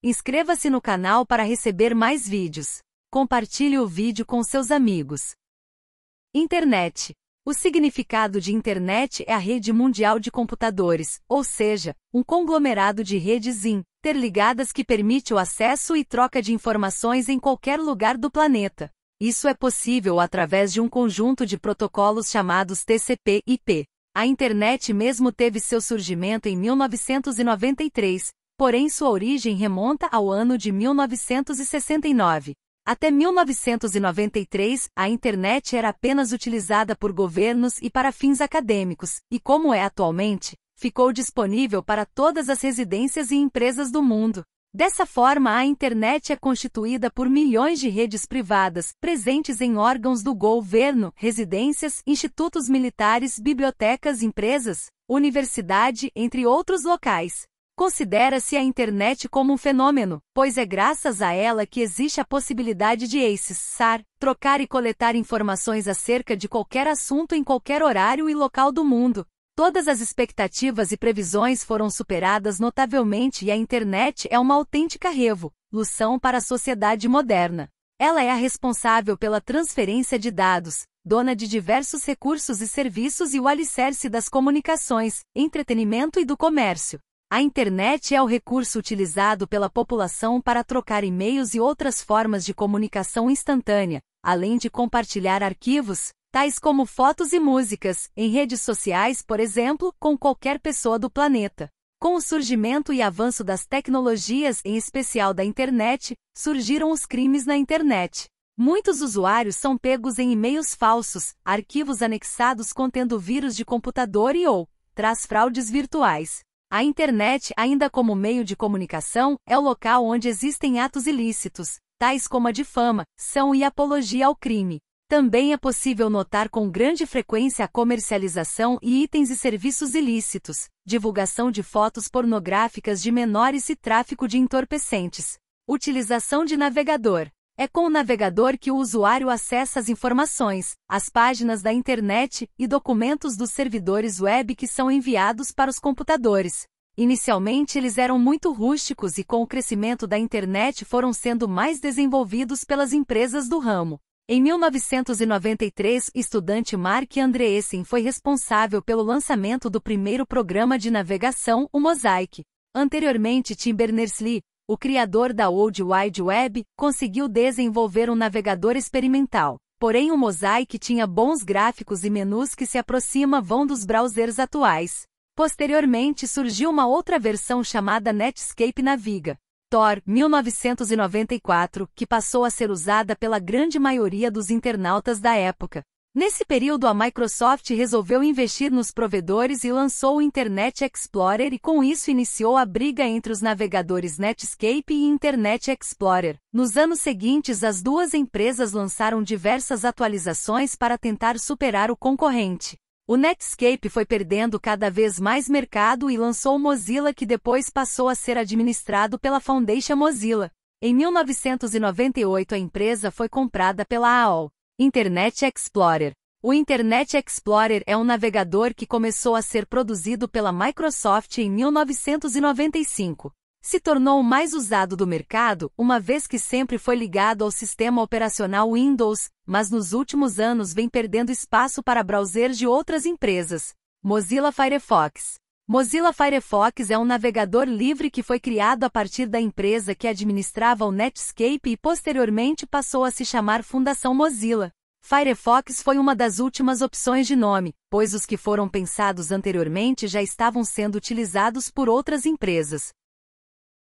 Inscreva-se no canal para receber mais vídeos. Compartilhe o vídeo com seus amigos. Internet. O significado de internet é a rede mundial de computadores, ou seja, um conglomerado de redes interligadas que permite o acesso e troca de informações em qualquer lugar do planeta. Isso é possível através de um conjunto de protocolos chamados TCP/IP. A internet mesmo teve seu surgimento em 1993, porém sua origem remonta ao ano de 1969. Até 1993, a internet era apenas utilizada por governos e para fins acadêmicos, e como é atualmente, ficou disponível para todas as residências e empresas do mundo. Dessa forma, a internet é constituída por milhões de redes privadas, presentes em órgãos do governo, residências, institutos militares, bibliotecas, empresas, universidade, entre outros locais. Considera-se a internet como um fenômeno, pois é graças a ela que existe a possibilidade de acessar, trocar e coletar informações acerca de qualquer assunto em qualquer horário e local do mundo. Todas as expectativas e previsões foram superadas notavelmente e a internet é uma autêntica revolução para a sociedade moderna. Ela é a responsável pela transferência de dados, dona de diversos recursos e serviços e o alicerce das comunicações, entretenimento e do comércio. A internet é o recurso utilizado pela população para trocar e-mails e outras formas de comunicação instantânea, além de compartilhar arquivos, tais como fotos e músicas, em redes sociais, por exemplo, com qualquer pessoa do planeta. Com o surgimento e avanço das tecnologias, em especial da internet, surgiram os crimes na internet. Muitos usuários são pegos em e-mails falsos, arquivos anexados contendo vírus de computador ou traz fraudes virtuais. A internet, ainda como meio de comunicação, é o local onde existem atos ilícitos, tais como a difamação e apologia ao crime. Também é possível notar com grande frequência a comercialização e itens e serviços ilícitos, divulgação de fotos pornográficas de menores e tráfico de entorpecentes. Utilização de navegador. É com o navegador que o usuário acessa as informações, as páginas da internet e documentos dos servidores web que são enviados para os computadores. Inicialmente eles eram muito rústicos e com o crescimento da internet foram sendo mais desenvolvidos pelas empresas do ramo. Em 1993, o estudante Mark Andreessen foi responsável pelo lançamento do primeiro programa de navegação, o Mosaic. Anteriormente, Tim Berners-Lee, o criador da World Wide Web, conseguiu desenvolver um navegador experimental. Porém o Mosaic tinha bons gráficos e menus que se aproximavam dos browsers atuais. Posteriormente surgiu uma outra versão chamada Netscape Navigator, 1994, que passou a ser usada pela grande maioria dos internautas da época. Nesse período a Microsoft resolveu investir nos provedores e lançou o Internet Explorer e com isso iniciou a briga entre os navegadores Netscape e Internet Explorer. Nos anos seguintes as duas empresas lançaram diversas atualizações para tentar superar o concorrente. O Netscape foi perdendo cada vez mais mercado e lançou o Mozilla que depois passou a ser administrado pela Foundation Mozilla. Em 1998 a empresa foi comprada pela AOL. Internet Explorer. O Internet Explorer é um navegador que começou a ser produzido pela Microsoft em 1995. Se tornou o mais usado do mercado, uma vez que sempre foi ligado ao sistema operacional Windows, mas nos últimos anos vem perdendo espaço para browsers de outras empresas. Mozilla Firefox. Mozilla Firefox é um navegador livre que foi criado a partir da empresa que administrava o Netscape e posteriormente passou a se chamar Fundação Mozilla. Firefox foi uma das últimas opções de nome, pois os que foram pensados anteriormente já estavam sendo utilizados por outras empresas.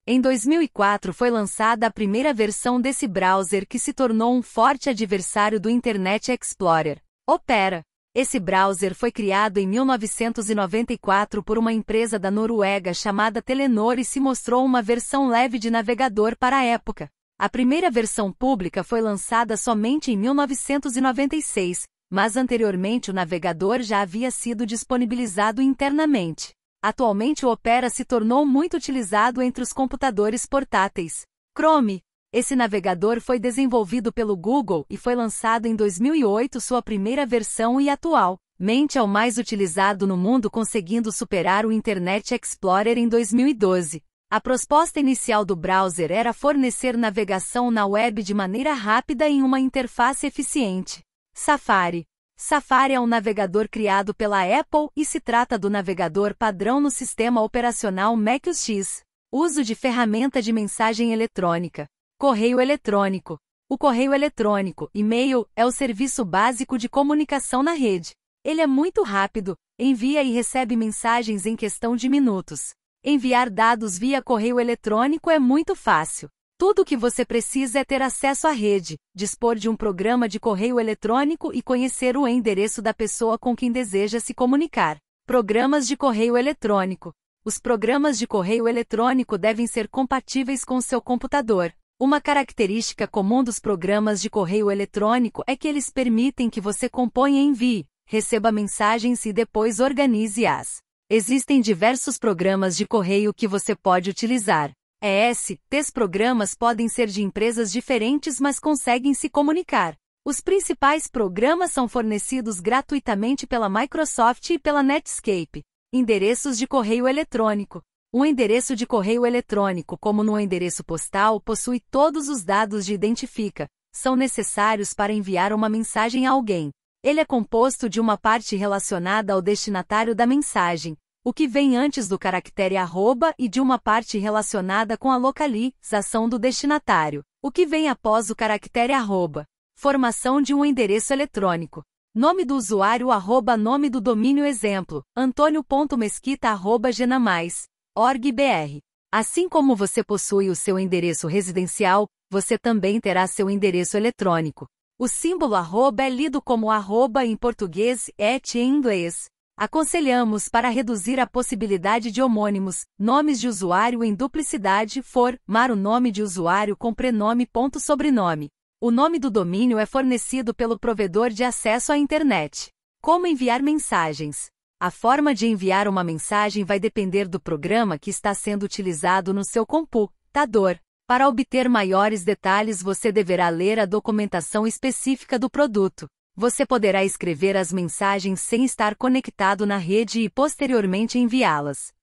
Em 2004 foi lançada a primeira versão desse browser que se tornou um forte adversário do Internet Explorer, Opera. Esse browser foi criado em 1994 por uma empresa da Noruega chamada Telenor e se mostrou uma versão leve de navegador para a época. A primeira versão pública foi lançada somente em 1996, mas anteriormente o navegador já havia sido disponibilizado internamente. Atualmente o Opera se tornou muito utilizado entre os computadores portáteis. Chrome. Esse navegador foi desenvolvido pelo Google e foi lançado em 2008 sua primeira versão e atualmente é o mais utilizado no mundo conseguindo superar o Internet Explorer em 2012. A proposta inicial do browser era fornecer navegação na web de maneira rápida em uma interface eficiente. Safari. Safari é um navegador criado pela Apple e se trata do navegador padrão no sistema operacional Mac OS X. Uso de ferramenta de mensagem eletrônica. Correio eletrônico. O correio eletrônico, e-mail, é o serviço básico de comunicação na rede. Ele é muito rápido, envia e recebe mensagens em questão de minutos. Enviar dados via correio eletrônico é muito fácil. Tudo o que você precisa é ter acesso à rede, dispor de um programa de correio eletrônico e conhecer o endereço da pessoa com quem deseja se comunicar. Programas de correio eletrônico. Os programas de correio eletrônico devem ser compatíveis com o seu computador. Uma característica comum dos programas de correio eletrônico é que eles permitem que você componha e envie, receba mensagens e depois organize-as. Existem diversos programas de correio que você pode utilizar. Estes programas podem ser de empresas diferentes, mas conseguem se comunicar. Os principais programas são fornecidos gratuitamente pela Microsoft e pela Netscape. Endereços de correio eletrônico. Um endereço de correio eletrônico, como no endereço postal, possui todos os dados de identifica. São necessários para enviar uma mensagem a alguém. Ele é composto de uma parte relacionada ao destinatário da mensagem, o que vem antes do caractere arroba, e de uma parte relacionada com a localização do destinatário, o que vem após o caractere arroba. Formação de um endereço eletrônico. Nome do usuário arroba nome do domínio exemplo, antonio.mesquita arroba genamais.org.br. Assim como você possui o seu endereço residencial, você também terá seu endereço eletrônico. O símbolo arroba é lido como arroba em português e em inglês. Aconselhamos para reduzir a possibilidade de homônimos, nomes de usuário em duplicidade, formar o nome de usuário com prenome ponto sobrenome. O nome do domínio é fornecido pelo provedor de acesso à internet. Como enviar mensagens? A forma de enviar uma mensagem vai depender do programa que está sendo utilizado no seu computador. Para obter maiores detalhes, você deverá ler a documentação específica do produto. Você poderá escrever as mensagens sem estar conectado na rede e posteriormente enviá-las.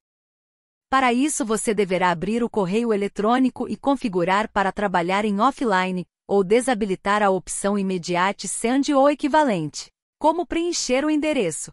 Para isso, você deverá abrir o correio eletrônico e configurar para trabalhar em offline, ou desabilitar a opção Immediate Send ou equivalente. Como preencher o endereço?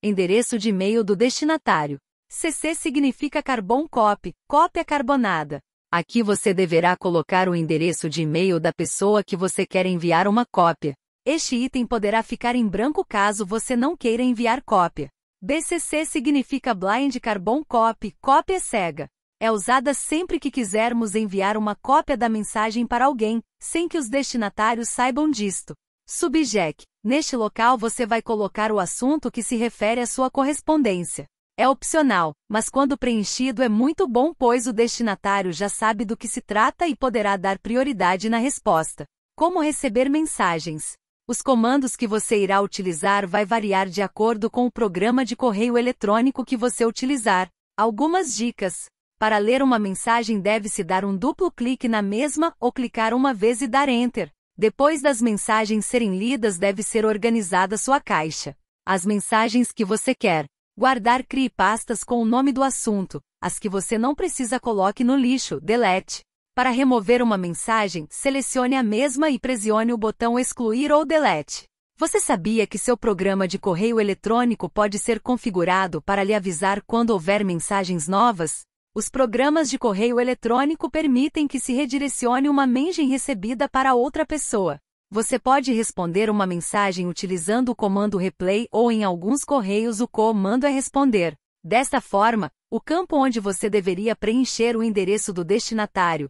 Endereço de e-mail do destinatário. CC significa Carbon Copy, cópia carbonada. Aqui você deverá colocar o endereço de e-mail da pessoa que você quer enviar uma cópia. Este item poderá ficar em branco caso você não queira enviar cópia. BCC significa Blind Carbon Copy, cópia cega. É usada sempre que quisermos enviar uma cópia da mensagem para alguém, sem que os destinatários saibam disto. Subject. Neste local você vai colocar o assunto que se refere à sua correspondência. É opcional, mas quando preenchido é muito bom, pois o destinatário já sabe do que se trata e poderá dar prioridade na resposta. Como receber mensagens? Os comandos que você irá utilizar vai variar de acordo com o programa de correio eletrônico que você utilizar. Algumas dicas. Para ler uma mensagem deve-se dar um duplo clique na mesma ou clicar uma vez e dar Enter. Depois das mensagens serem lidas, deve ser organizada sua caixa. As mensagens que você quer guardar, crie pastas com o nome do assunto. As que você não precisa, coloque no lixo, delete. Para remover uma mensagem, selecione a mesma e pressione o botão excluir ou delete. Você sabia que seu programa de correio eletrônico pode ser configurado para lhe avisar quando houver mensagens novas? Os programas de correio eletrônico permitem que se redirecione uma mensagem recebida para outra pessoa. Você pode responder uma mensagem utilizando o comando replay ou, em alguns correios, o comando é responder. Desta forma, o campo onde você deveria preencher o endereço do destinatário,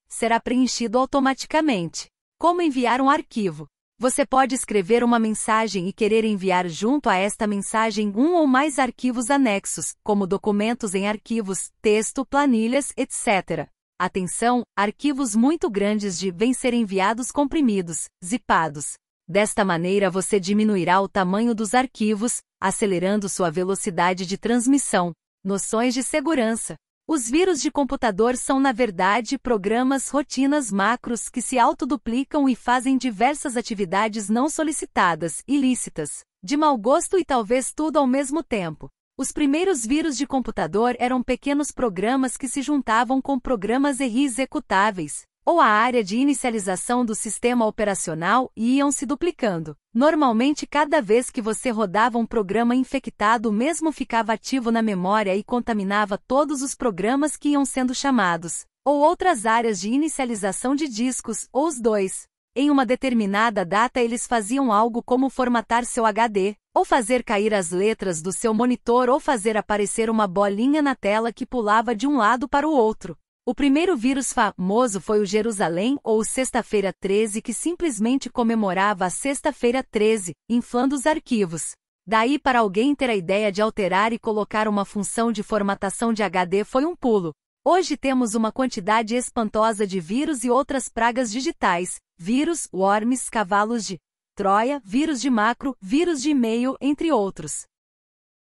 será preenchido automaticamente. Como enviar um arquivo? Você pode escrever uma mensagem e querer enviar junto a esta mensagem um ou mais arquivos anexos, como documentos em arquivos, texto, planilhas, etc. Atenção, arquivos muito grandes devem ser enviados comprimidos, zipados. Desta maneira você diminuirá o tamanho dos arquivos, acelerando sua velocidade de transmissão. Noções de segurança. Os vírus de computador são, na verdade, programas rotinas macros que se autoduplicam e fazem diversas atividades não solicitadas, ilícitas, de mau gosto e talvez tudo ao mesmo tempo. Os primeiros vírus de computador eram pequenos programas que se juntavam com programas executáveis, ou a área de inicialização do sistema operacional e iam se duplicando. Normalmente, cada vez que você rodava um programa infectado, o mesmo ficava ativo na memória e contaminava todos os programas que iam sendo chamados, ou outras áreas de inicialização de discos, ou os dois. Em uma determinada data eles faziam algo como formatar seu HD, ou fazer cair as letras do seu monitor ou fazer aparecer uma bolinha na tela que pulava de um lado para o outro. O primeiro vírus famoso foi o Jerusalém ou Sexta-feira 13, que simplesmente comemorava a Sexta-feira 13, inflando os arquivos. Daí para alguém ter a ideia de alterar e colocar uma função de formatação de HD foi um pulo. Hoje temos uma quantidade espantosa de vírus e outras pragas digitais, vírus, worms, cavalos de Troia, vírus de macro, vírus de e-mail, entre outros.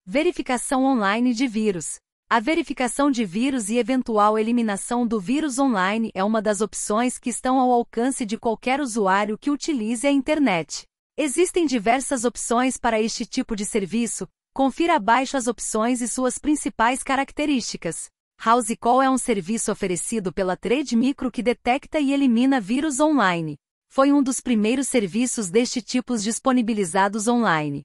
Verificação online de vírus. A verificação de vírus e eventual eliminação do vírus online é uma das opções que estão ao alcance de qualquer usuário que utilize a internet. Existem diversas opções para este tipo de serviço. Confira abaixo as opções e suas principais características. HouseCall é um serviço oferecido pela Trade Micro que detecta e elimina vírus online. Foi um dos primeiros serviços deste tipo disponibilizados online.